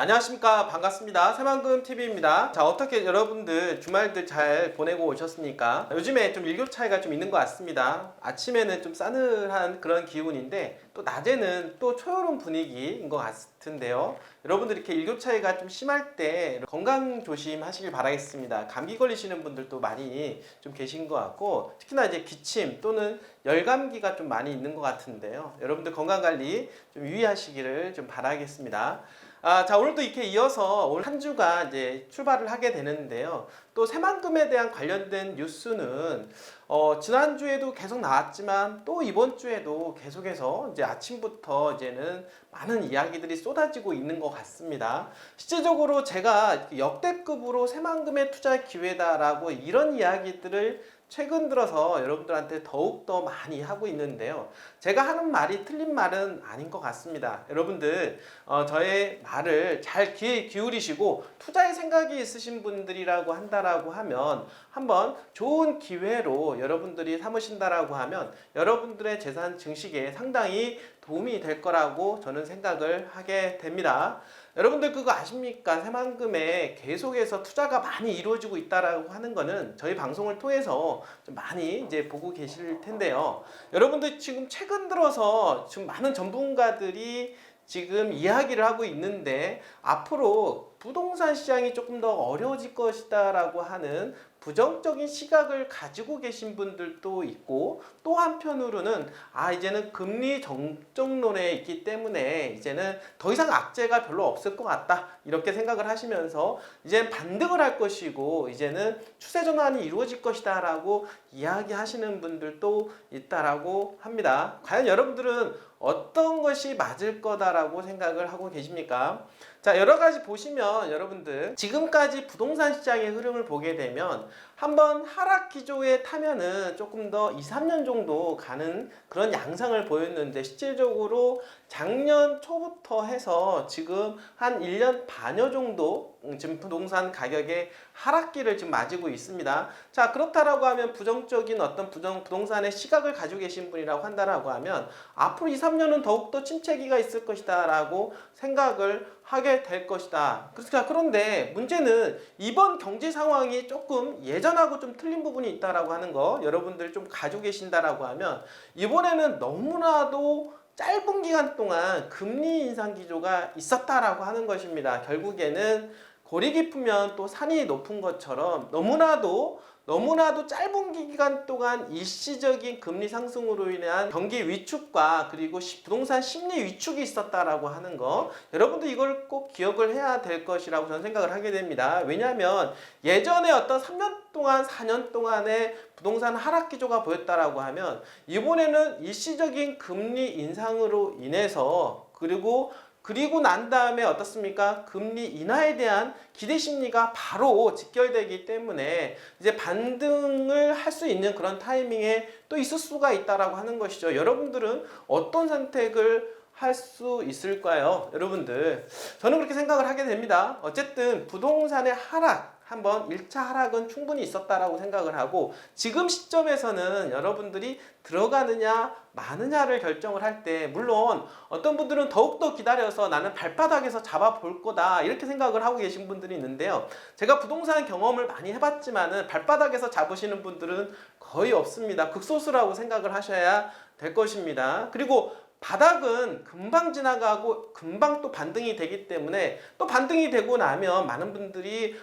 안녕하십니까. 반갑습니다. 새만금TV입니다. 자, 어떻게 여러분들 주말들 잘 보내고 오셨습니까? 요즘에 좀 일교 차이가 좀 있는 것 같습니다. 아침에는 좀 싸늘한 그런 기운인데 또 낮에는 또 초여름 분위기인 것 같은데요. 여러분들 이렇게 일교 차이가 좀 심할 때 건강 조심하시길 바라겠습니다. 감기 걸리시는 분들도 많이 좀 계신 것 같고 특히나 이제 기침 또는 열감기가 좀 많이 있는 것 같은데요. 여러분들 건강관리 좀 유의하시기를 좀 바라겠습니다. 자, 오늘도 이렇게 이어서 올 한 주가 이제 출발을 하게 되는데요. 또 새만금에 대한 관련된 뉴스는 지난주에도 계속 나왔지만 또 이번 주에도 계속해서 이제 아침부터 이제는 많은 이야기들이 쏟아지고 있는 것 같습니다. 실제적으로 제가 역대급으로 새만금의 투자 기회다라고 이런 이야기들을 최근 들어서 여러분들한테 더욱더 많이 하고 있는데요. 제가 하는 말이 틀린 말은 아닌 것 같습니다. 여러분들 저의 말을 잘 귀 기울이시고 투자의 생각이 있으신 분들이라고 한다라고 하면 한번 좋은 기회로 여러분들이 삼으신다라고 하면 여러분들의 재산 증식에 상당히 도움이 될 거라고 저는 생각을 하게 됩니다. 여러분들 그거 아십니까? 새만금에 계속해서 투자가 많이 이루어지고 있다라고 하는 거는 저희 방송을 통해서 좀 많이 이제 보고 계실 텐데요. 여러분들 지금 최근 들어서 지금 많은 전문가들이 지금 이야기를 하고 있는데 앞으로 부동산 시장이 조금 더 어려워질 것이다 라고 하는 부정적인 시각을 가지고 계신 분들도 있고 또 한편으로는 이제는 금리 정점론에 있기 때문에 이제는 더 이상 악재가 별로 없을 것 같다 이렇게 생각을 하시면서 이제는 반등을 할 것이고 이제는 추세 전환이 이루어질 것이다 라고 이야기하시는 분들도 있다라고 합니다. 과연 여러분들은 어떤 것이 맞을 거다라고 생각을 하고 계십니까? 자, 여러 가지 보시면 여러분들 지금까지 부동산 시장의 흐름을 보게 되면 한번 하락 기조에 타면은 조금 더 2, 3년 정도 가는 그런 양상을 보였는데 실질적으로 작년 초부터 해서 지금 한 1년 반여 정도 지금 부동산 가격의 하락기를 지금 맞이고 있습니다. 자, 그렇다라고 하면 부정적인 어떤 부동산의 시각을 가지고 계신 분이라고 한다라고 하면 앞으로 2, 3년은 더욱더 침체기가 있을 것이다 라고 생각을 하게 될 것이다. 그런데 문제는 이번 경제 상황이 조금 예전하고 좀 틀린 부분이 있다라고 하는 거 여러분들 좀 가지고 계신다라고 하면 이번에는 너무나도 짧은 기간 동안 금리 인상 기조가 있었다라고 하는 것입니다. 결국에는 골이 깊으면 또 산이 높은 것처럼 너무나도 짧은 기간 동안 일시적인 금리 상승으로 인한 경기 위축과 그리고 부동산 심리 위축이 있었다라고 하는 거 여러분도 이걸 꼭 기억을 해야 될 것이라고 저는 생각을 하게 됩니다. 왜냐하면 예전에 어떤 3년 동안 4년 동안의 부동산 하락 기조가 보였다라고 하면 이번에는 일시적인 금리 인상으로 인해서 그리고 난 다음에 어떻습니까? 금리 인하에 대한 기대 심리가 바로 직결되기 때문에 이제 반등을 할 수 있는 그런 타이밍에 또 있을 수가 있다라고 하는 것이죠. 여러분들은 어떤 선택을 할 수 있을까요? 여러분들 저는 그렇게 생각을 하게 됩니다. 어쨌든 부동산의 하락 한번 1차 하락은 충분히 있었다라고 생각을 하고 지금 시점에서는 여러분들이 들어가느냐 마느냐를 결정을 할 때 물론 어떤 분들은 더욱더 기다려서 나는 발바닥에서 잡아볼 거다 이렇게 생각을 하고 계신 분들이 있는데요. 제가 부동산 경험을 많이 해봤지만은 발바닥에서 잡으시는 분들은 거의 없습니다. 극소수라고 생각을 하셔야 될 것입니다. 그리고 바닥은 금방 지나가고 금방 또 반등이 되기 때문에 또 반등이 되고 나면 많은 분들이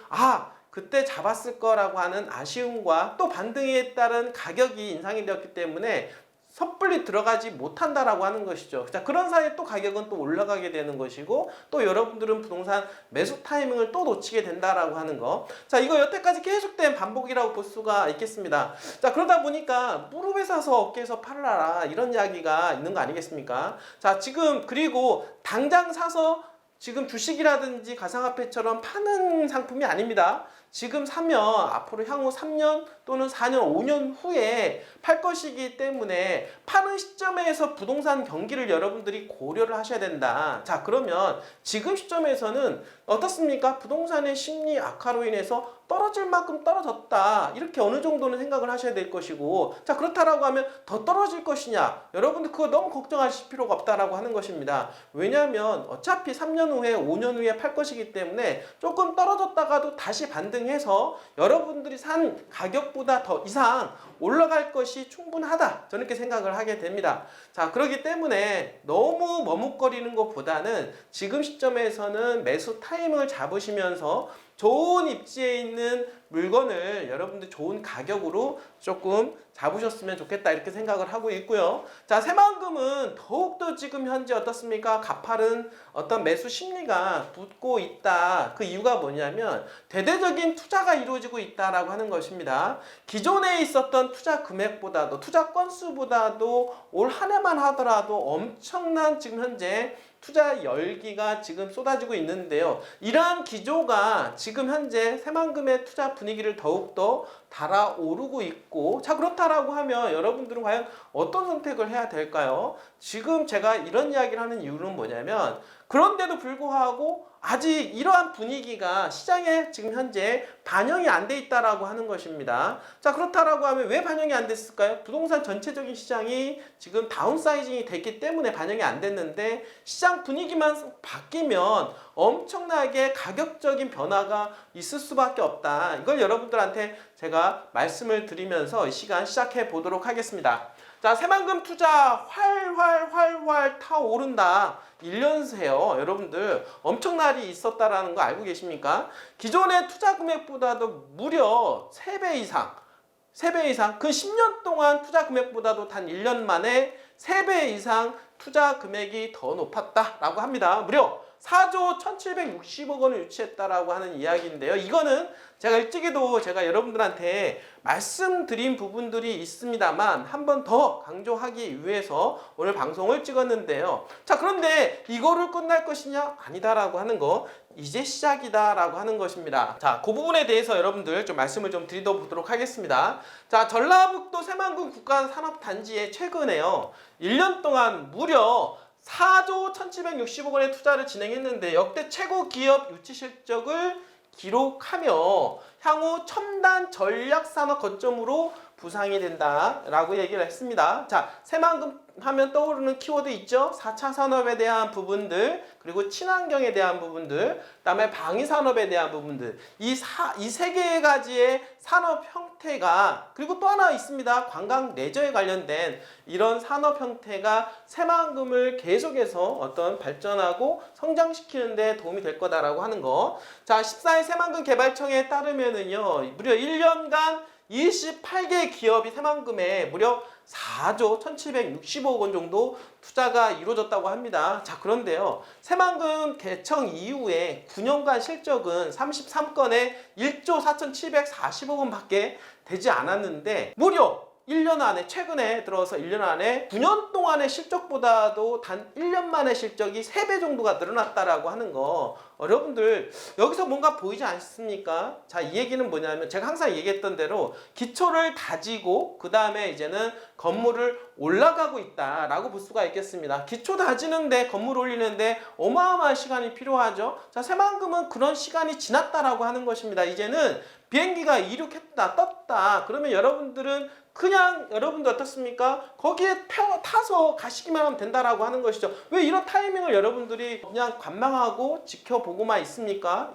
그때 잡았을 거라고 하는 아쉬움과 또 반등에 따른 가격이 인상이 되었기 때문에 섣불리 들어가지 못한다라고 하는 것이죠. 자, 그런 사이에 또 가격은 또 올라가게 되는 것이고 또 여러분들은 부동산 매수 타이밍을 또 놓치게 된다라고 하는 거. 자, 이거 여태까지 계속된 반복이라고 볼 수가 있겠습니다. 자, 그러다 보니까 무릎에 사서 어깨에서 팔아라 이런 이야기가 있는 거 아니겠습니까? 자, 지금 그리고 당장 사서 지금 주식이라든지 가상화폐처럼 파는 상품이 아닙니다. 지금 사면 앞으로 향후 3년 또는 4년, 5년 후에 팔 것이기 때문에 파는 시점에서 부동산 경기를 여러분들이 고려를 하셔야 된다. 자, 그러면 지금 시점에서는 어떻습니까? 부동산의 심리 악화로 인해서 떨어질 만큼 떨어졌다. 이렇게 어느 정도는 생각을 하셔야 될 것이고, 자, 그렇다라고 하면 더 떨어질 것이냐? 여러분들 그거 너무 걱정하실 필요가 없다라고 하는 것입니다. 왜냐하면 어차피 3년 후에 5년 후에 팔 것이기 때문에 조금 떨어졌다가도 다시 반등해서 여러분들이 산 가격보다 더 이상 올라갈 것이 충분하다. 저는 이렇게 생각을 하게 됩니다. 자, 그렇기 때문에 너무 머뭇거리는 것보다는 지금 시점에서는 매수 타이밍을 잡으시면서 좋은 입지에 있는 물건을 여러분들 좋은 가격으로 조금 잡으셨으면 좋겠다, 이렇게 생각을 하고 있고요. 자, 새만금은 더욱더 지금 현재 어떻습니까? 가파른 어떤 매수 심리가 붙고 있다. 그 이유가 뭐냐면 대대적인 투자가 이루어지고 있다라고 하는 것입니다. 기존에 있었던 투자 금액보다도, 투자 건수보다도 올 한 해만 하더라도 엄청난 지금 현재 투자 열기가 지금 쏟아지고 있는데요. 이러한 기조가 지금 현재 새만금의 투자 분위기를 더욱더 달아오르고 있고, 자, 그렇다라고 하면 여러분들은 과연 어떤 선택을 해야 될까요? 지금 제가 이런 이야기를 하는 이유는 뭐냐면, 그런데도 불구하고 아직 이러한 분위기가 시장에 지금 현재 반영이 안 돼 있다라고 하는 것입니다. 자, 그렇다라고 하면 왜 반영이 안 됐을까요? 부동산 전체적인 시장이 지금 다운사이징이 됐기 때문에 반영이 안 됐는데, 시장 분위기만 바뀌면 엄청나게 가격적인 변화가 있을 수밖에 없다. 이걸 여러분들한테 제가 말씀을 드리면서 이 시간 시작해 보도록 하겠습니다. 자, 새만금 투자 활활 타오른다. 1년새요. 여러분들 엄청나게 있었다라는 거 알고 계십니까? 기존의 투자 금액보다도 무려 3배 이상 그 10년 동안 투자 금액보다도 단 1년 만에 3배 이상 투자 금액이 더 높았다라고 합니다. 무려 4조 1760억 원을 유치했다라고 하는 이야기인데요. 이거는 제가 일찍이도 제가 여러분들한테 말씀드린 부분들이 있습니다만 한 번 더 강조하기 위해서 오늘 방송을 찍었는데요. 자, 그런데 이거를 끝날 것이냐? 아니다라고 하는 거, 이제 시작이다라고 하는 것입니다. 자, 그 부분에 대해서 여러분들 좀 말씀을 좀 드려보도록 하겠습니다. 자, 전라북도 새만금 국가산업단지에 최근에요, 1년 동안 무려 4조 1760억 원의 투자를 진행했는데 역대 최고 기업 유치 실적을 기록하며 향후 첨단 전략 산업 거점으로 부상이 된다라고 얘기를 했습니다. 자, 새만금 하면 떠오르는 키워드 있죠? 4차 산업에 대한 부분들, 그리고 친환경에 대한 부분들, 그다음에 방위 산업에 대한 부분들, 이 세 가지의 산업 형태가, 그리고 또 하나 있습니다. 관광 레저에 관련된 이런 산업 형태가 새만금을 계속해서 어떤 발전하고 성장시키는 데 도움이 될 거다라고 하는 거. 자, 14일 새만금 개발청에 따르면은요, 무려 1년간 28개 기업이 새만금에 무려 4조 1760억 원 정도 투자가 이루어졌다고 합니다. 자, 그런데요, 새만금 개청 이후에 9년간 실적은 33건에 1조 4740억 원 밖에 되지 않았는데, 무려 1년 안에, 최근에 들어서 1년 안에 9년 동안의 실적보다도 단 1년 만의 실적이 3배 정도가 늘어났다라고 하는 거, 여러분들 여기서 뭔가 보이지 않습니까? 자, 이 얘기는 뭐냐면 제가 항상 얘기했던 대로 기초를 다지고 그 다음에 이제는 건물을 올라가고 있다라고 볼 수가 있겠습니다. 기초 다지는데, 건물 올리는데 어마어마한 시간이 필요하죠. 자, 새만금은 그런 시간이 지났다라고 하는 것입니다. 이제는 비행기가 이륙했다, 떴다. 그러면 여러분들은 그냥, 여러분들 어떻습니까? 거기에 타서 가시기만 하면 된다라고 하는 것이죠. 왜 이런 타이밍을 여러분들이 그냥 관망하고 지켜보고만 있습니까?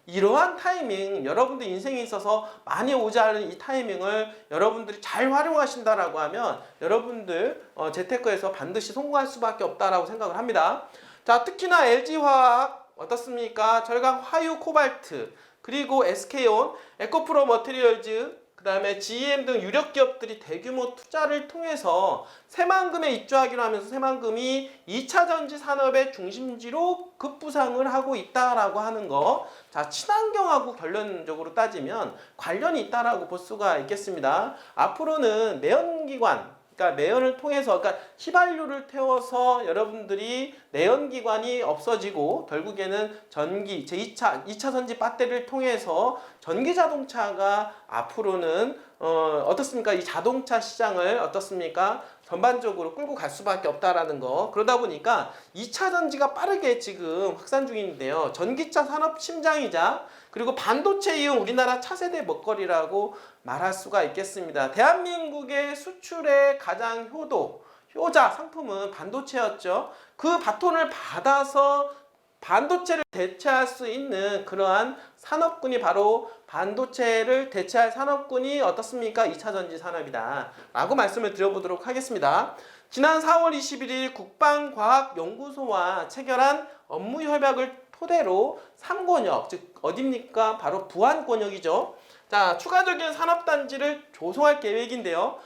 이러한 타이밍, 여러분들 인생에 있어서 많이 오지 않은 이 타이밍을 여러분들이 잘 활용하신다라고 하면 여러분들 재테크에서 반드시 성공할 수밖에 없다라고 생각을 합니다. 자, 특히나 LG화학 어떻습니까? 절강 화유 코발트, 그리고 SK온, 에코프로 머티리얼즈, 그 다음에 GM 등 유력 기업들이 대규모 투자를 통해서 새만금에 입주하기로 하면서 새만금이 2차 전지 산업의 중심지로 급부상을 하고 있다라고 하는 거. 자, 친환경하고 결론적으로 따지면 관련이 있다라고 볼 수가 있겠습니다. 앞으로는 내연기관, 그러니까 매연을 통해서, 그러니까 휘발유를 태워서 여러분들이 내연기관이 없어지고 결국에는 전기, 제2차 전지 배터리를 통해서 전기 자동차가 앞으로는 어떻습니까? 이 자동차 시장을 어떻습니까? 전반적으로 끌고 갈 수밖에 없다라는 거. 그러다 보니까 2차 전지가 빠르게 지금 확산 중인데요. 전기차 산업 심장이자 그리고 반도체 이용 우리나라 차세대 먹거리라고 말할 수가 있겠습니다. 대한민국의 수출의 가장 효자 상품은 반도체였죠. 그 바톤을 받아서 반도체를 대체할 수 있는 그러한 산업군이 바로 반도체를 대체할 산업군이 어떻습니까? 2차 전지 산업이다 라고 말씀을 드려보도록 하겠습니다. 지난 4월 21일 국방과학연구소와 체결한 업무협약을 토대로 3권역, 즉 어딥니까? 바로 부안권역이죠. 자, 추가적인 산업단지를 조성할 계획인데요.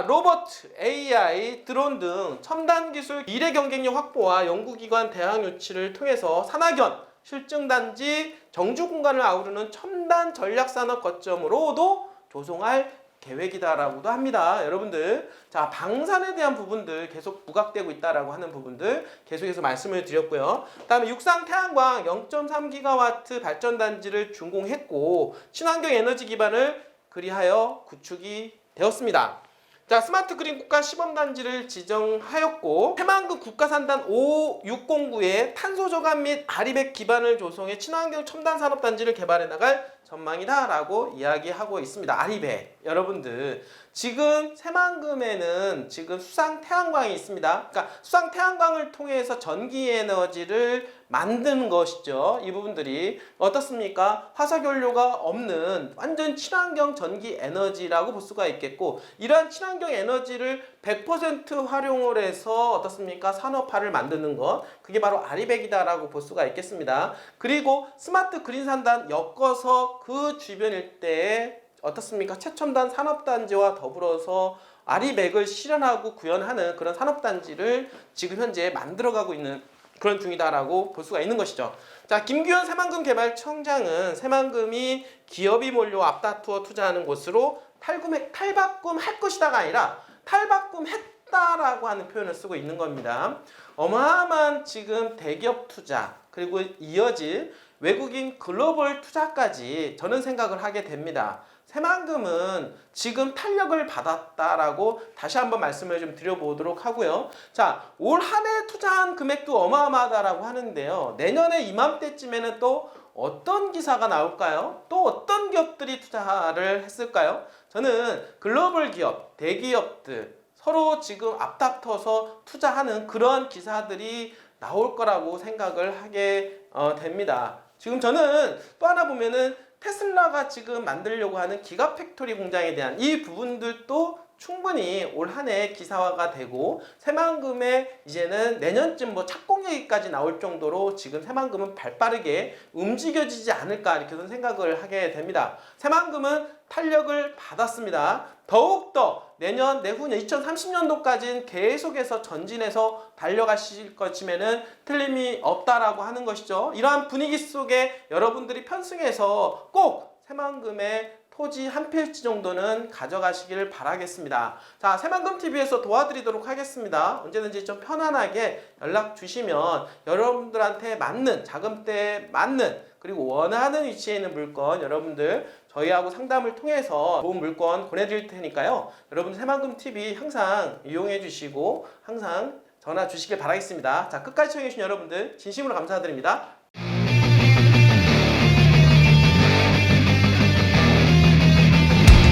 로봇, AI, 드론 등 첨단 기술 미래 경쟁력 확보와 연구기관 대학 유치를 통해서 산학연, 실증단지, 정주 공간을 아우르는 첨단 전략산업 거점으로도 조성할 계획이다라고도 합니다. 여러분들, 자, 방산에 대한 부분들 계속 부각되고 있다라고 하는 부분들 계속해서 말씀을 드렸고요. 다음에 육상 태양광 0.3기가와트 발전단지를 준공했고 친환경 에너지 기반을 그리하여 구축이 되었습니다. 자, 스마트 그린 국가 시범단지를 지정하였고 새만금 국가산단 5609에 탄소 저감 및 아리백 기반을 조성해 친환경 첨단 산업단지를 개발해 나갈 전망이다 라고 이야기하고 있습니다. 아리백, 여러분들 지금 새만금에는 지금 수상 태양광이 있습니다. 그러니까 수상 태양광을 통해서 전기 에너지를 만드는 것이죠. 이 부분들이 어떻습니까? 화석연료가 없는 완전 친환경 전기 에너지라고 볼 수가 있겠고, 이러한 친환경 에너지를 100% 활용을 해서 어떻습니까? 산업화를 만드는 것, 그게 바로 아리백이다라고 볼 수가 있겠습니다. 그리고 스마트 그린 산단 엮어서 그 주변 일대에 어떻습니까? 최첨단 산업단지와 더불어서 아리백을 실현하고 구현하는 그런 산업단지를 지금 현재 만들어가고 있는 그런 중이다라고 볼 수가 있는 것이죠. 자, 김규현 새만금 개발청장은 새만금이 기업이 몰려 앞다투어 투자하는 곳으로 탈바꿈 할 것이다가 아니라 탈바꿈 했다라고 하는 표현을 쓰고 있는 겁니다. 어마어마한 지금 대기업 투자 그리고 이어질 외국인 글로벌 투자까지 저는 생각을 하게 됩니다. 새만금은 지금 탄력을 받았다라고 다시 한번 말씀을 좀 드려보도록 하고요. 자, 올 한 해 투자한 금액도 어마어마하다라고 하는데요. 내년에 이맘때쯤에는 또 어떤 기사가 나올까요? 또 어떤 기업들이 투자를 했을까요? 저는 글로벌 기업, 대기업들 서로 지금 앞다퉈서 투자하는 그런 기사들이 나올 거라고 생각을 하게 됩니다. 지금 저는 또 하나 보면은 테슬라가 지금 만들려고 하는 기가팩토리 공장에 대한 이 부분들도 충분히 올 한 해 기사화가 되고 새만금에 이제는 내년쯤 뭐 착공얘기까지 나올 정도로 지금 새만금은 발빠르게 움직여지지 않을까 이렇게 생각을 하게 됩니다. 새만금은 탄력을 받았습니다. 더욱더 내년 내후년 2030년도까지는 계속해서 전진해서 달려가실 것이면은 틀림이 없다라고 하는 것이죠. 이러한 분위기 속에 여러분들이 편승해서 꼭 새만금의 토지 한 필지 정도는 가져가시길 바라겠습니다. 자, 새만금TV에서 도와드리도록 하겠습니다. 언제든지 좀 편안하게 연락 주시면 여러분들한테 맞는 자금대에 맞는 그리고 원하는 위치에 있는 물건 여러분들 저희하고 상담을 통해서 좋은 물건 보내드릴 테니까요. 여러분 새만금TV 항상 이용해 주시고 항상 전화 주시길 바라겠습니다. 자, 끝까지 시청해 주신 여러분들 진심으로 감사드립니다.